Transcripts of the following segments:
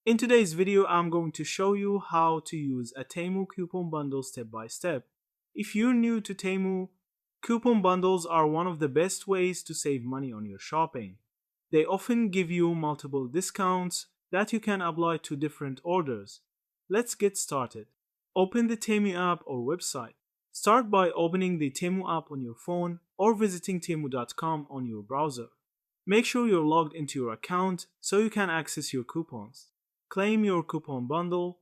In today's video, I'm going to show you how to use a Temu coupon bundle step by step. If you're new to Temu, coupon bundles are one of the best ways to save money on your shopping. They often give you multiple discounts that you can apply to different orders. Let's get started. Open the Temu app or website. Start by opening the Temu app on your phone or visiting temu.com on your browser. Make sure you're logged into your account so you can access your coupons. Claim your coupon bundle.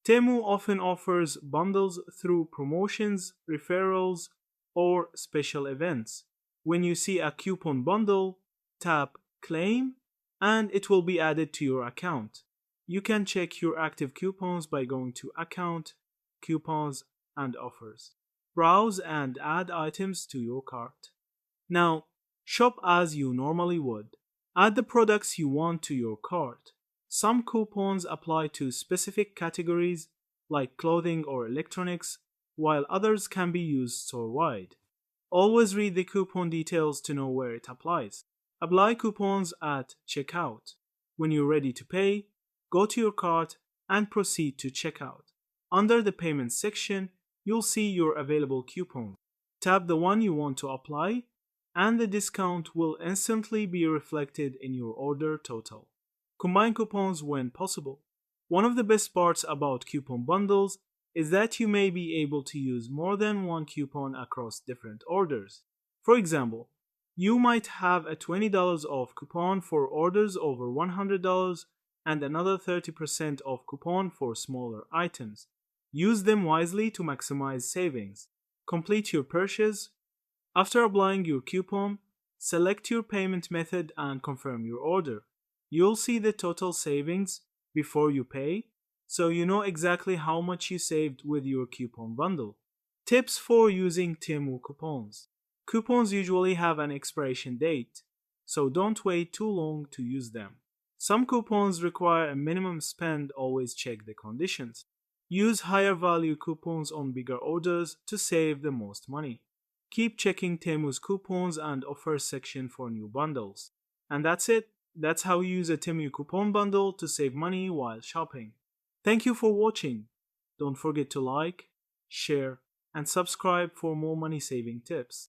Temu often offers bundles through promotions, referrals, or special events. When you see a coupon bundle, tap Claim and it will be added to your account. You can check your active coupons by going to Account, Coupons, and Offers. Browse and add items to your cart. Now, shop as you normally would. Add the products you want to your cart. Some coupons apply to specific categories like clothing or electronics, while others can be used store-wide. Always read the coupon details to know where it applies. Apply coupons at checkout. When you're ready to pay, go to your cart and proceed to checkout. Under the payment section, you'll see your available coupons. Tap the one you want to apply, and the discount will instantly be reflected in your order total. Combine coupons when possible. One of the best parts about coupon bundles is that you may be able to use more than one coupon across different orders. For example, you might have a $20 off coupon for orders over $100 and another 30% off coupon for smaller items. Use them wisely to maximize savings. Complete your purchase. After applying your coupon, select your payment method and confirm your order. You'll see the total savings before you pay, so you know exactly how much you saved with your coupon bundle. Tips for using Temu coupons. Coupons usually have an expiration date, so don't wait too long to use them. Some coupons require a minimum spend, always check the conditions. Use higher value coupons on bigger orders to save the most money. Keep checking Temu's coupons and offers section for new bundles. And that's it. That's how you use a Temu coupon bundle to save money while shopping. Thank you for watching. Don't forget to like, share, and subscribe for more money saving tips.